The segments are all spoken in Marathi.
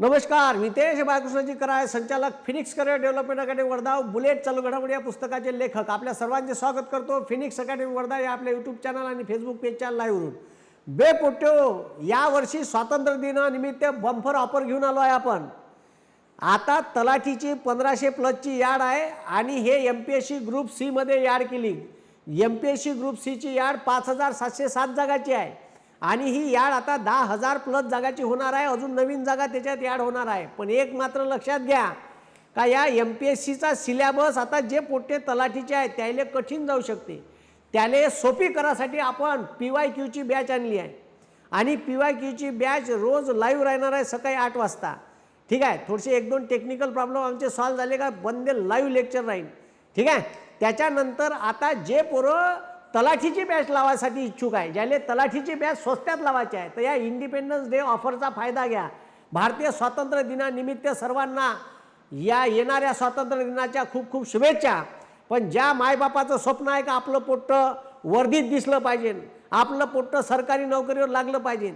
नमस्कार, मी तेज बाळकृष्णजी कराय, संचालक Phoenix career development academy Wardha, bullet चालू घडामोडी या पुस्तकाचे लेखक. आपल्या सर्वांचे स्वागत करतो फिनिक्स अकॅडमी वर्धा या आपल्या यूट्यूब चॅनल आणि फेसबुक पेजच्या लाईव्हवरून. बेपोट्यो, यावर्षी स्वातंत्र्य दिनानिमित्त बंपर ऑफर घेऊन आलो आहे आपण. आता तलाठीची 1500+ याड आहे आणि हे MPSC ग्रुप सी मध्ये याड केली. MPSC ग्रुप सी ची याड 5707 जागाची आहे आणि ही याड आता 10,000+ जागाची होणार आहे. अजून नवीन जागा त्याच्यात याड होणार आहे. पण एक मात्र लक्षात घ्या का या MPSCचा सिलेबस आता जे पोट्टे तलाठीचे आहेत त्याले कठीण जाऊ शकते. त्याले सोपी करासाठी आपण PYQची बॅच आणली आहे आणि PYQची बॅच रोज लाईव्ह राहणार आहे सकाळी 8 वाजता. ठीक आहे, थोडेसे 1-2 टेक्निकल प्रॉब्लेम आमचे सॉल्व झाले का बंदे लाईव्ह लेक्चर राहील. ठीक आहे, त्याच्यानंतर आता जे पोरं तलाठीची बॅच लावायसाठी इच्छुक आहे, ज्याले तलाठीची बॅच स्वस्तात लावायची आहे, तर या इंडिपेंडन्स डे ऑफरचा फायदा घ्या. भारतीय स्वातंत्र्य दिनानिमित्त सर्वांना या येणाऱ्या स्वातंत्र्य दिनाच्या खूप खूप शुभेच्छा. पण ज्या मायबापाचं स्वप्न आहे का आपलं पोट्टं वर्दीत दिसलं पाहिजे, आपलं पोट्टं सरकारी नोकरीवर लागलं पाहिजे,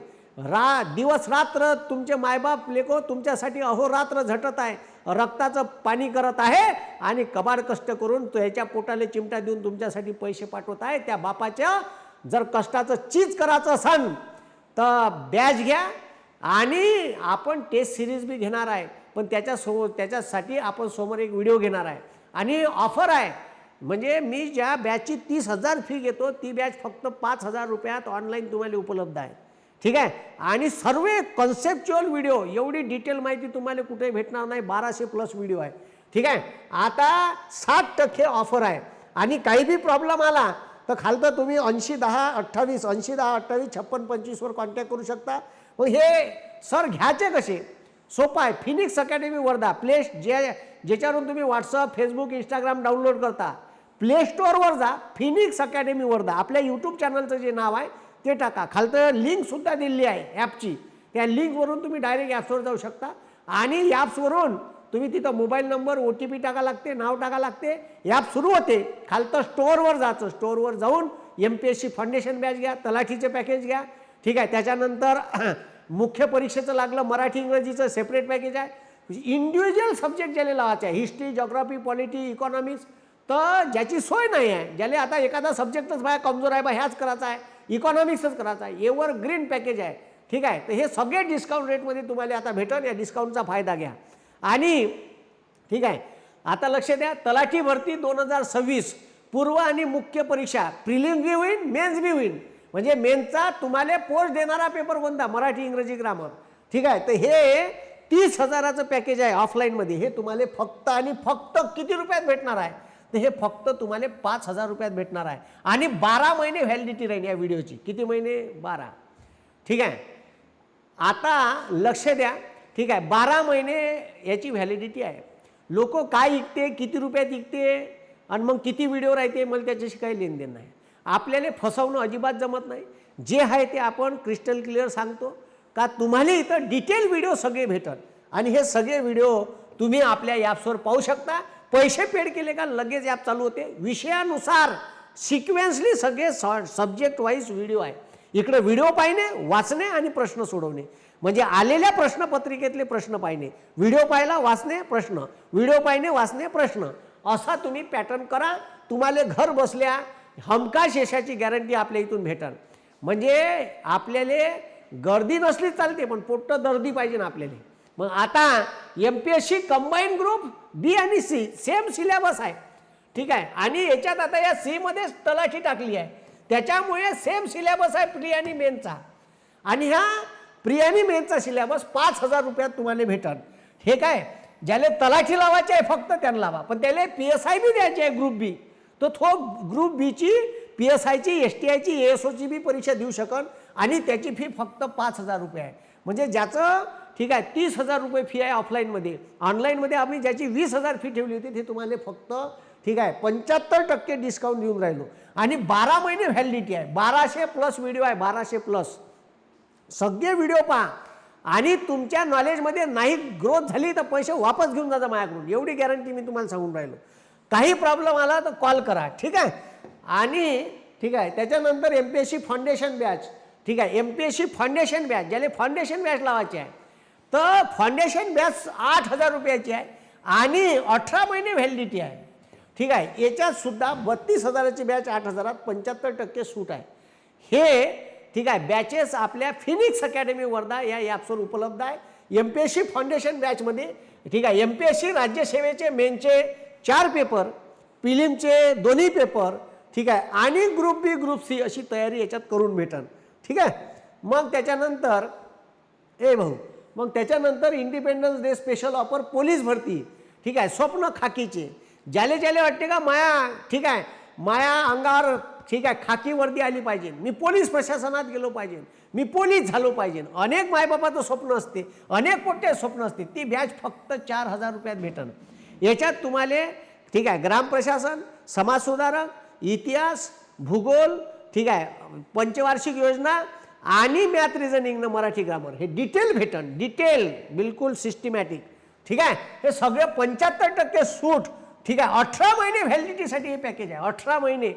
दिवस रात्र तुमचे मायबाप लेको तुमच्यासाठी अहोरात्र झटत आहे, रक्ताचं पाणी करत आहे आणि कबाड कष्ट करून तो ह्याच्या पोटाले चिमटा देऊन तुमच्यासाठी पैसे पाठवत आहे. त्या बापाच्या जर कष्टाचं चीज करायचं असेल तर बॅच घ्या आणि आपण टेस्ट सिरीज बी घेणार आहे. पण त्याच्यासाठी आपण समोर एक व्हिडिओ घेणार आहे आणि ऑफर आहे. म्हणजे मी ज्या बॅचची 30,000 फी घेतो ती बॅच फक्त 5,000 रुपयात ऑनलाईन तुम्हाला उपलब्ध आहे. ठीक आहे, आणि सर्व कन्सेप्च्युअल व्हिडिओ, एवढी डिटेल माहिती तुम्हाला कुठे भेटणार नाही. 1200+ व्हिडिओ आहे. ठीक आहे, आता 60% ऑफर आहे आणि काही बी प्रॉब्लेम आला तर खालतं तुम्ही 801028 801028 5625 वर कॉन्टॅक्ट करू शकता. मग हे सर घ्यायचे कसे? सोपं आहे. फिनिक्स अकॅडमी वर्धा ज्याच्यावरून तुम्ही व्हॉट्सअप, फेसबुक, इंस्टाग्राम डाउनलोड करता, प्ले स्टोअरवर जा, फिनिक्स अकॅडमी वर्धा आपल्या यूट्यूब चॅनलचं जे नाव आहे ते टाका. खालतं लिंकसुद्धा दिलेली आहे ॲपची. त्या लिंकवरून तुम्ही डायरेक्ट ॲप्सवर जाऊ शकता आणि ॲप्सवरून तुम्ही तिथं मोबाईल नंबर, OTP टाका लागते, नाव टाका लागते, ॲप सुरू होते. खालतं स्टोअरवर जायचं, स्टोअरवर जाऊन MPSC फाउंडेशन बॅच घ्या, तलाठीचे पॅकेज घ्या. ठीक आहे, त्याच्यानंतर मुख्य परीक्षेचं लागलं मराठी इंग्रजीचं सेपरेट पॅकेज आहे. इंडिव्हिज्युअल सब्जेक्ट ज्याला लावायचे आहे, हिस्ट्री, जॉग्राफी, पॉलिटी, इकॉनॉमिक्स, तर ज्याची सोय नाही आहे, ज्याला आता एखादा सब्जेक्टच बाहेर कमजोर आहे, बा ह्याच करायचा आहे, इकॉनॉमिक्सच करायचा आहे, एवर ग्रीन पॅकेज आहे. ठीक आहे, तर हे सगळे डिस्काउंट रेटमध्ये तुम्हाला आता भेटेल. या डिस्काउंटचा फायदा घ्या. आणि ठीक आहे, आता लक्ष द्या, तलाठी भरती 2026 पूर्व आणि मुख्य परीक्षा प्रिलिम्स बी होईल, मेन्स बी होईल. म्हणजे मेन्सचा तुम्हाला पोस्ट देणारा पेपर कोणता? मराठी, इंग्रजी, ग्रामर. ठीक आहे, तर हे 30,000चं पॅकेज आहे ऑफलाईनमध्ये. हे तुम्हाला फक्त आणि फक्त किती रुपयात भेटणार आहे? तर हे फक्त तुम्हाला 5,000 रुपयात भेटणार आहे आणि 12 महिने व्हॅलिडिटी राहील या व्हिडिओची. किती महिने? 12. ठीक आहे, आता लक्ष द्या. ठीक आहे, 12 महिने याची व्हॅलिडिटी आहे. लोक काय ऐकते, किती रुपयात ऐकते आणि मग किती व्हिडिओ राहते, मला त्याच्याशी काही लेनदेन नाही. आपल्याला फसवणं अजिबात जमत नाही. जे आहे ते आपण क्रिस्टल क्लिअर सांगतो का तुम्हाला इथं डिटेल व्हिडिओ सगळे भेटत आणि हे सगळे व्हिडिओ तुम्ही आपल्या ॲप्सवर पाहू शकता. पैसे पेड केले का लगेच ॲप चालू होते. विषयानुसार सिक्वेन्सली सगळे सब्जेक्ट वाईज व्हिडिओ आहे. इकडे व्हिडिओ पाहिणे, वाचणे आणि प्रश्न सोडवणे. म्हणजे आलेल्या प्रश्नपत्रिकेतले प्रश्न पाहिणे, व्हिडिओ पाहिला, वाचणे, प्रश्न, व्हिडिओ पाहिणे, वाचणे, प्रश्न, असा तुम्ही पॅटर्न करा. तुम्हाला घर बसल्या हमखास यशाची गॅरंटी आपल्या इथून भेटल. म्हणजे आपल्याला गर्दी नसली चालते पण पोट्ट दर्दी पाहिजे ना आपल्याला. मग आता MPSC कंबाईन ग्रुप B आणि C सेम सिलेबस आहे. ठीक आहे, आणि याच्यात आता या C मध्ये तलाठी टाकली आहे, त्याच्यामुळे सेम सिलेबस आहे प्री आणि मेनचा. आणि ह्या प्री आणि मेनचा सिलेबस 5,000 रुपयात तुम्हाला भेटल. हे काय, ज्याला तलाठी लावायचे आहे फक्त त्यांना लावा, पण त्याला PSI बी द्यायची आहे ग्रुप B. तो ग्रुप बीची, PSIची, STIची, ASOची बी परीक्षा देऊ शकल आणि त्याची फी फक्त 5,000 रुपये आहे. म्हणजे ज्याचं ठीक आहे 30,000 रुपये फी आहे ऑफलाईनमध्ये. ऑनलाईनमध्ये आम्ही ज्याची 20,000 फी ठेवली होती ते तुम्हाला फक्त ठीक आहे 75% डिस्काउंट देऊन राहिलो आणि 12 महिने व्हॅलिडिटी आहे. 1200+ व्हिडिओ आहे, 1200+. सगळे व्हिडिओ पहा आणि तुमच्या नॉलेजमध्ये नाही ग्रोथ झाली तर पैसे वापस घेऊन जाता माझ्याकडून, एवढी गॅरंटी मी तुम्हाला सांगून राहिलो. काही प्रॉब्लेम आला तर कॉल करा. ठीक आहे, आणि ठीक आहे त्याच्यानंतर MPSC फाउंडेशन बॅच. ठीक आहे, MPSC फाउंडेशन बॅच, ज्याला फाउंडेशन बॅच लावायची आहे तर फाउंडेशन बॅच 8,000 रुपयाची आहे आणि 18 महिने व्हॅलिडिटी आहे. ठीक आहे, याच्यात सुद्धा 32,000ची बॅच 8,000त 75% सूट आहे. हे ठीक आहे बॅचेस आपल्या फिनिक्स अकॅडमी वर्धा या ॲप्सवर उपलब्ध आहे. MPSC फाउंडेशन बॅचमध्ये ठीक आहे MPSC राज्यसेवेचे मेनचे 4 पेपर, प्रिलिमचे 2 पेपर ठीक आहे आणि ग्रुप बी ग्रुप सी अशी तयारी याच्यात करून भेटन. ठीक आहे, मग त्याच्यानंतर मग त्याच्यानंतर independence day special offer police भरती. ठीक आहे, स्वप्न खाकीचे ज्याले वाटते का माया ठीक आहे माया अंगावर ठीक आहे खाकी वर्दी आली पाहिजे, मी पोलीस प्रशासनात गेलो पाहिजे, मी पोलीस झालो पाहिजे, अनेक मायबापाचं स्वप्न असते, अनेक कोट्या स्वप्न असते, ती बॅच फक्त 4,000 रुपयात भेटन. याच्यात तुम्हाला ठीक आहे ग्रामप्रशासन, समाजसुधारक, इतिहास, भूगोल ठीक आहे पंचवार्षिक योजना आणि मॅथ रिझनिंगनं मराठी ग्रामर हे डिटेल भेटन, डिटेल बिलकुल सिस्टमॅटिक. ठीक आहे, हे सगळे 75% सूट. ठीक आहे, 18 महिने व्हॅलिडिटीसाठी हे पॅकेज आहे. 18 महिने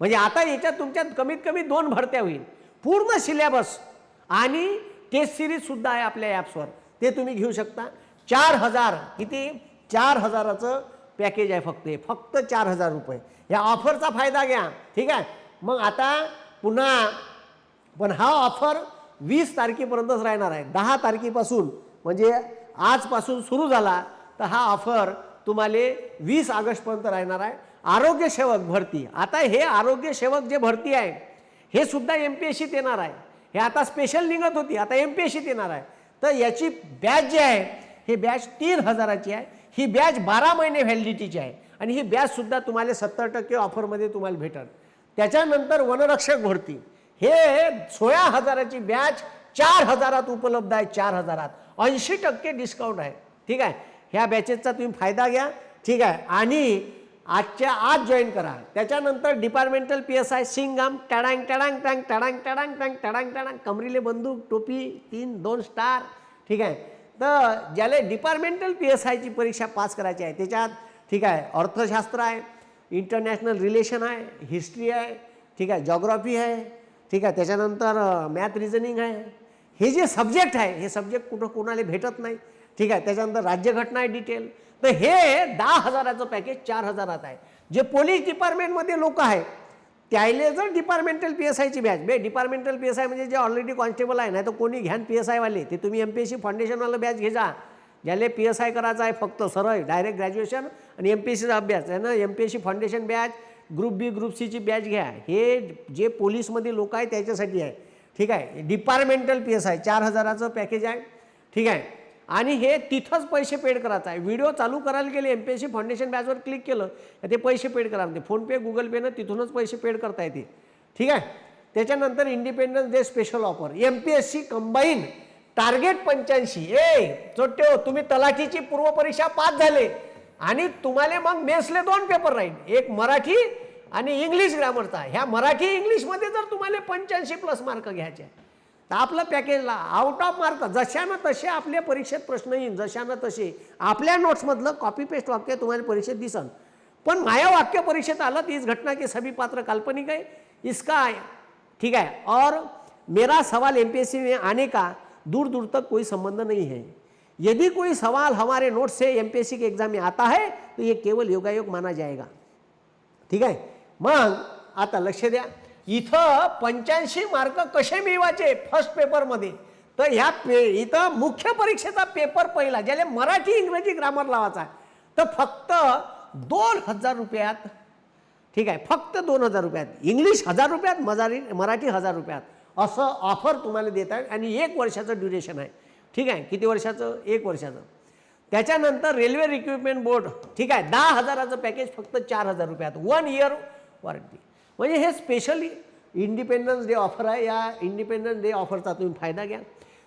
म्हणजे आता याच्यात तुमच्यात कमीत कमी 2 भरत्या होईल. पूर्ण सिलेबस आणि टेस्ट सिरीजसुद्धा आहे आपल्या ॲप्सवर, ते तुम्ही घेऊ शकता. 4,000 किती 4,000चं पॅकेज आहे फक्त 4,000 रुपये. या ऑफरचा फायदा घ्या. ठीक आहे, मग आता पुन्हा पण हा ऑफर 20 तारखेपर्यंतच राहणार आहे. 10 तारखेपासून म्हणजे आजपासून सुरू झाला तर हा ऑफर तुम्हाला 20 ऑगस्टपर्यंत राहणार आहे. आरोग्य सेवक भरती, आता हे आरोग्य सेवक जे भरती आहे हे सुद्धा MPSCत येणार आहे. हे आता स्पेशल निघत होती, आता MPSCत येणार आहे. तर याची बॅच जी आहे हे बॅच 3,000ची आहे. ही बॅच 12 महिने व्हॅलिडिटीची आहे आणि ही बॅचसुद्धा तुम्हाला 70% ऑफरमध्ये तुम्हाला भेटल. त्याच्यानंतर वनरक्षक भरती हे 16,000ची बॅच 4,000त उपलब्ध आहे. 4,000त 80% डिस्काउंट आहे. ठीक आहे, ह्या बॅचेसचा तुम्ही फायदा घ्या. ठीक आहे, आणि आजच्या आज जॉईन करा. त्याच्यानंतर डिपार्टमेंटल PSI सिंगम टडांग टडांग टँग टडांग टडांग टँग टडांग टडांग कमरीले बंदूक टोपी 2 स्टार. ठीक आहे, तर ज्याला डिपार्टमेंटल PSIची परीक्षा पास करायची आहे त्याच्यात ठीक आहे अर्थशास्त्र आहे, इंटरनॅशनल रिलेशन आहे, हिस्ट्री आहे, ठीक आहे जॉग्राफी आहे, ठीक आहे त्याच्यानंतर मॅथ रिझनिंग आहे. हे जे सब्जेक्ट आहे हे सब्जेक्ट कुठं कोणाला भेटत नाही. ठीक आहे, त्याच्यानंतर राज्यघटना आहे डिटेल. तर हे 10,000चं पॅकेज 4,000त आहे. जे पोलीस डिपार्टमेंटमध्ये लोक आहेत त्याले जर डिपार्टमेंटल PSIची बॅच डिपार्टमेंटल PSI म्हणजे जे ऑलरेडी कॉन्स्टेबल आहे, नाही तर कोणी घ्यान PSI वाले ते तुम्ही MPSC फाउंडेशनवाला बॅच घे जा. ज्याला PSI करायचं आहे फक्त सरळ डायरेक्ट ग्रॅज्युएशन आणि MPSCचा अभ्यास आहे ना, MPSC फाउंडेशन बॅच ग्रुप बी ग्रुप सीची बॅच घ्या. हे जे पोलीसमध्ये लोक आहेत त्याच्यासाठी आहे. ठीक आहे, डिपार्टमेंटल PSI 4,000चं पॅकेज आहे. ठीक आहे, आणि हे तिथंच पैसे पेड करायचं आहे. व्हिडिओ चालू करायला गेले MPSC फाउंडेशन बॅचवर क्लिक केलं ते पैसे पेड करा म्हणते. फोनपे गुगल पेनं तिथूनच पैसे पेड करता येते. ठीक आहे, त्याच्यानंतर independence day special offer MPSC combine target 85. चोट्टे हो, तुम्ही तलाठीची पूर्वपरीक्षा पास झाले आणि तुम्हाला मग मेसले 2 पेपर राहील, एक मराठी आणि इंग्लिश ग्रामरचा. ह्या मराठी इंग्लिशमध्ये जर तुम्हाला 85+ मार्क घ्यायचे तर आपलं पॅकेजला आउट ऑफ मार्क जशानं तसे आपल्या परीक्षेत प्रश्न येईन, जशानं तसे आपल्या नोट्समधलं कॉपी पेस्ट वाक्य तुम्हाला परीक्षेत दिसन. पण माया वाक्य परीक्षेत आलं तर इस घटना के सभी पात्र काल्पनिक है, इसका ठीक है और मेरा सवाल MPSC में आने का दूर दूर तक कोई संबंध नहीं है. यदि कोई सवाल हमारे नोट से MPSC के एग्जाम में आता है तो ये केवल योगायोग माना जाएगा. ठीक आहे, मग आता लक्ष द्या, इथं 85 मार्क कसे मिळवायचे फर्स्ट पेपरमध्ये. तर ह्या इथं मुख्य परीक्षेचा पेपर पहिला ज्याला मराठी इंग्रजी ग्रामर लावायचा तर फक्त 2,000 रुपयात. ठीक आहे, फक्त 2,000 रुपयात. इंग्लिश 1,000 रुपयात, मराठी 1,000 रुपयात असं ऑफर तुम्हाला देत आहे आणि 1 वर्षाचं ड्युरेशन आहे. ठीक आहे, किती वर्षाचं? 1 वर्षाचं. त्याच्यानंतर रेल्वे रिक्रुटमेंट बोर्ड ठीक आहे 10,000चं पॅकेज फक्त 4,000 रुपयात 1 इयर वॉरंटी. म्हणजे हे स्पेशली इंडिपेंडन्स डे ऑफर आहे. या इंडिपेंडन्स डे ऑफरचा तुम्ही फायदा घ्या.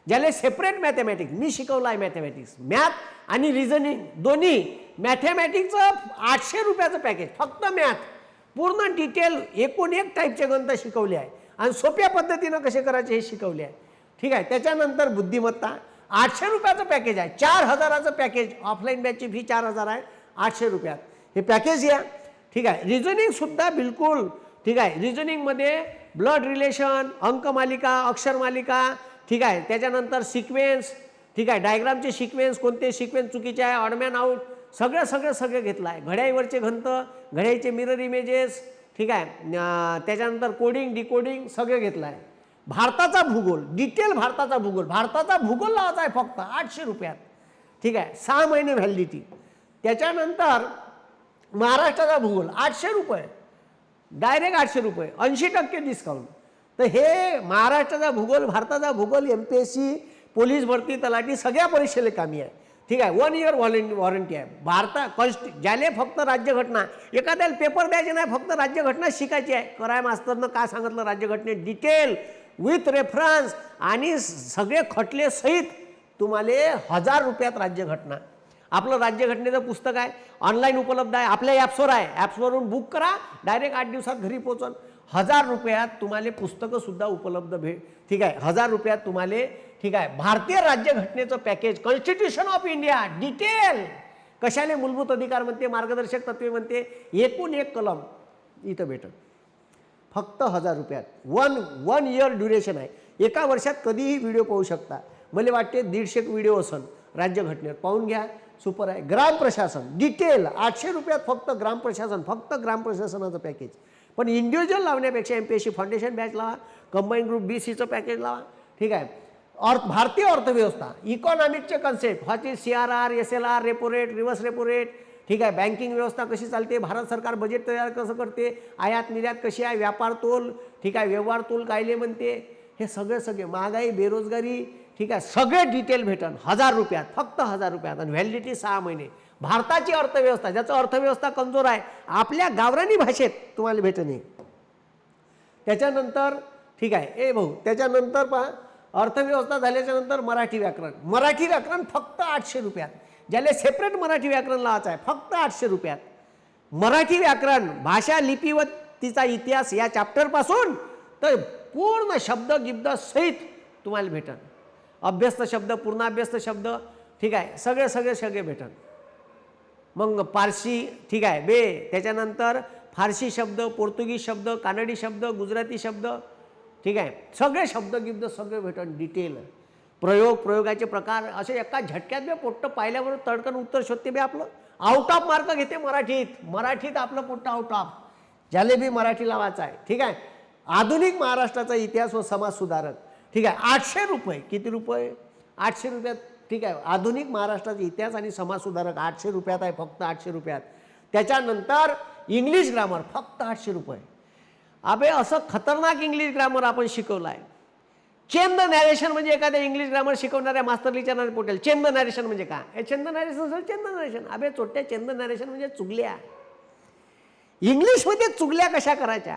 ज्याला सेपरेट मॅथमॅटिक्स मी शिकवलं आहे, मॅथमॅटिक्स मॅथ आणि रिझनिंग दोन्ही. मॅथमॅटिक्सचं 800 रुपयाचं पॅकेज फक्त मॅथ पूर्ण डिटेल 1 टाईपचे गणित शिकवले आहे आणि सोप्या पद्धतीनं कसे करायचे हे शिकवले आहे. ठीक आहे, त्याच्यानंतर बुद्धिमत्ता 800 रुपयाचं पॅकेज आहे. 4,000चं पॅकेज, ऑफलाईन बॅचची फी 4,000 आहे, 800 रुपयात हे पॅकेज घ्या. ठीक आहे, रिझनिंगसुद्धा बिलकुल ठीक आहे. रिझनिंगमध्ये ब्लड रिलेशन, अंकमालिका, अक्षरमालिका ठीक आहे, त्याच्यानंतर सिक्वेन्स ठीक आहे, डायग्रामचे सिक्वेन्स, कोणते सिक्वेन्स चुकीचे आहे, ऑडमॅन आउट, सगळं घेतलं आहे. घड्याळीवरचे घंत, घड्याळीचे मिरर इमेजेस, ठीक आहे, त्याच्यानंतर कोडिंग डिकोडिंग सगळं घेतलं आहे. भारताचा भूगोल, डिटेल भारताचा भूगोल लावायचा आहे फक्त 800 रुपयात. ठीक आहे, 6 महिने व्हॅलिडिटी. त्याच्यानंतर महाराष्ट्राचा भूगोल 800 रुपये, डायरेक्ट 800 रुपये, 80% डिस्काउंट. तर हे महाराष्ट्राचा भूगोल, भारताचा भूगोल MPSC, पोलीस भरती, तलाठी सगळ्या परीक्षेला कामी आहे. ठीक आहे, 1 इयर वॉरंटी आहे. ज्याले फक्त राज्यघटना, एखाद्याला पेपर द्यायचे नाही, फक्त राज्यघटना शिकायची आहे. कराय मास्तरनं काय सांगितलं राज्यघटनेत डिटेल विथ रेफरन्स आणि सगळे खटले सहित तुम्हाला 1000 रुपयात राज्यघटना. आपलं राज्यघटनेचं पुस्तक आहे, ऑनलाईन उपलब्ध आहे, आपल्या ॲप्सवर आहे. ॲप्सवरून बुक करा, डायरेक्ट 8 दिवसात घरी पोहोचन. 1000 रुपयात तुम्हाला पुस्तकंसुद्धा उपलब्ध ठीक आहे, 1000 रुपयात तुम्हाला, ठीक आहे, भारतीय राज्यघटनेचं package, constitution of India detail, कशाले मूलभूत अधिकार म्हणते, मार्गदर्शक तत्वे म्हणते, एकूण एक कलम इथं भेटत फक्त 1000 रुपयात. वन इयर ड्युरेशन आहे. एका वर्षात कधीही व्हिडिओ पाहू शकता. मला वाटते 150 व्हिडिओ असन राज्यघटनेत, पाहून घ्या, सुपर आहे. ग्राम प्रशासन डिटेल 800 रुपयात फक्त ग्राम प्रशासनाचं पॅकेज. पण इंडिव्हिज्युअल लावण्यापेक्षा MPSC फाउंडेशन बॅच लावा, कंबाईन ग्रुप BCचं पॅकेज लावा. ठीक आहे, भारतीय अर्थव्यवस्था, इकॉनॉमिकचे कन्सेप्ट, ह्याची CRR, SLR, repo rate, reverse repo rate, ठीक आहे, बँकिंग व्यवस्था कशी चालते, भारत सरकार बजेट तयार कसं करते, आयात निर्यात कशी आहे, व्यापार तोल, ठीक आहे, व्यवहार तोल कायले म्हणते, हे सगळे महागाई, बेरोजगारी, ठीक आहे, सगळे डिटेल भेटन 1000 रुपयात, फक्त 1000 रुपयात. आणि व्हॅलिडिटी 6 महिने. भारताची अर्थव्यवस्था, ज्याचं अर्थव्यवस्था कमजोर आहे, आपल्या गावरानी भाषेत तुम्हाला भेटणे. त्याच्यानंतर, ठीक आहे, भाऊ, त्याच्यानंतर पहा, अर्थव्यवस्था झाल्याच्या नंतर मराठी व्याकरण फक्त 800 रुपयात. ज्याला सेपरेट मराठी व्याकरण लावायचं आहे फक्त 800 रुपयात. मराठी व्याकरण, भाषा, लिपी व तिचा इतिहास या चॅप्टरपासून तर पूर्ण शब्द गिब्द सहित तुम्हाला भेटन. अभ्यस्त शब्द, पूर्णाभ्यस्त शब्द, ठीक आहे, सगळे भेटन. मग पारसी, ठीक आहे, त्याच्यानंतर फारसी शब्द, पोर्तुगीज शब्द, कानडी शब्द, गुजराती शब्द, ठीक आहे, सगळे शब्द गिब्द सगळे भेटन डिटेल. प्रयोगाचे प्रकार असे एका झटक्यात बे पोट्ट पाहिल्यावर तडकन उत्तर शोधते बे. आपलं आउट ऑफ मार्क घेते मराठीत आपलं पोट्ट आउट ऑफ. ज्याले बी मराठी लावायचं आहे. ठीक आहे, आधुनिक महाराष्ट्राचा इतिहास व समाज सुधारक, ठीक आहे, 800 रुपये. किती रुपये? 800 रुपयात. ठीक आहे, आधुनिक महाराष्ट्राचा इतिहास आणि समाज सुधारक 800 रुपयात आहे, फक्त 800 रुपयात. त्याच्यानंतर इंग्लिश ग्रामर फक्त 800 रुपये. अबे असं खतरनाक इंग्लिश ग्रामर आपण शिकवलं आहे. चेन द नॅरेशन म्हणजे एखाद्या इंग्लिश ग्रामर शिकवणाऱ्या मास्टर लिहिणारे पोटेल. चेन द नॅरेशन म्हणजे काय? हे chain the narration, chain the narration. अबे चोट्या, चेन द नॅरेशन म्हणजे चुगल्या. इंग्लिशमध्ये चुगल्या कशा करायच्या?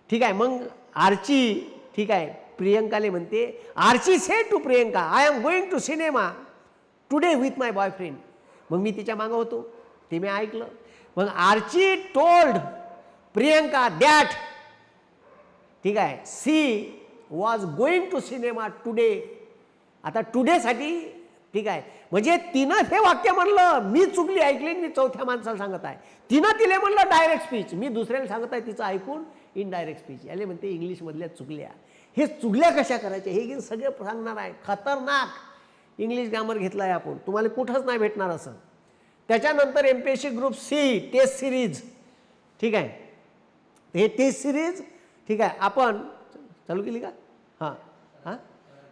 ठीक आहे, मग आर्ची, ठीक आहे, प्रियंकाले म्हणते, Archie said to Priyanka, I am going to cinema today with my boyfriend. मग मी तिच्या मागं होतो, ते मी ऐकलं. मग आर्ची टोल्ड प्रियंका दॅट, ठीक आहे, she was going to cinema today. आता टुडेसाठी, ठीक आहे, म्हणजे तिनं हे वाक्य म्हणलं, मी चुकली ऐकली, मी चौथ्या माणसाला सांगत आहे. तिनं तिला म्हणलं डायरेक्ट स्पीच, मी दुसऱ्याला सांगत आहे तिचं ऐकून इनडायरेक्ट स्पीच. याले म्हणते इंग्लिशमधल्या चुकल्या. हे चुगल्या कशा करायच्या हे सगळं सांगणार आहे. खतरनाक इंग्लिश ग्रामर घेतला आहे आपण, तुम्हाला कुठंच नाही भेटणार असं. त्याच्यानंतर MPSC group C test series, ठीक आहे, हे टेस्ट सिरीज, ठीक आहे, आपण चालू केली का? हां,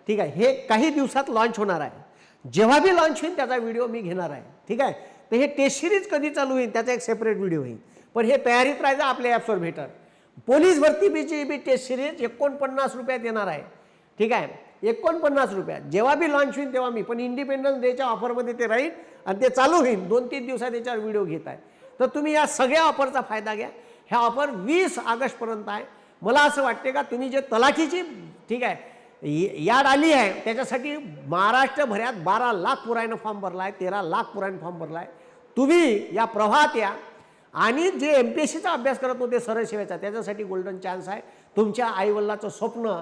ठीक आहे, हे काही दिवसात लॉन्च होणार आहे. जेव्हा बी लॉन्च होईल त्याचा व्हिडिओ मी घेणार आहे. ठीक आहे, तर हे टेस्ट सिरीज कधी चालू होईल त्याचा एक सेपरेट व्हिडिओ होईल. पण हे तयारीत राहायचं, आपल्या ॲप्सवर भेटत. पोलीस भरती बी टेस्ट सिरीज 49 रुपयात येणार आहे. ठीक आहे, 49 रुपयात. जेव्हा बी लॉन्च होईल तेव्हा मी, पण इंडिपेंडन्स डेच्या ऑफरमध्ये ते राहील आणि ते चालू होईल. 2-3 दिवसात त्याच्यावर व्हिडिओ घेत आहे. तर तुम्ही या सगळ्या ऑफरचा फायदा घ्या. ह्या ऑफर 20 ऑगस्टपर्यंत आहे. मला असं वाटते का तुम्ही जे तलाठीची, ठीक आहे, याड आली आहे त्याच्यासाठी महाराष्ट्रभरात 12 लाख पुरायनं फॉर्म भरला आहे, 13 लाख पुरायनं फॉर्म भरला आहे. तुम्ही या प्रवाहात या आणि जे MPSCचा अभ्यास करत होते सरळ सेवेचा, त्याच्यासाठी गोल्डन चान्स आहे. तुमच्या आईवडिलाचं स्वप्न,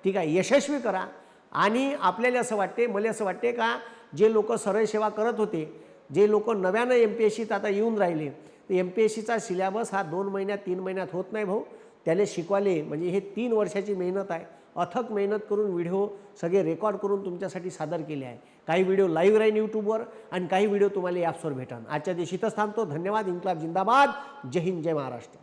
ठीक आहे, यशस्वी करा. आणि आपल्याला असं वाटते, मला असं वाटते का जे लोक सरळ सेवा करत होते, जे लोक नव्यानं MPSCत आता येऊन राहिले, तर MPSCचा सिलेबस हा 2 महिन्यात 3 महिन्यात होत नाही भाऊ. त्याला शिकवाले म्हणजे हे 3 वर्षाची मेहनत आहे. अथक मेहनत करून व्हिडिओ सगळे रेकॉर्ड करून तुमच्यासाठी सादर केले आहे. काही व्हिडिओ लाईव्ह राहीन यूट्यूबवर आणि काही व्हिडिओ तुम्हाला ॲप्सवर भेटन. आजच्या दिवशी इथंच थांबतो. धन्यवाद. इन्क्लाब जिंदाबाद. जय हिंद, जय महाराष्ट्र.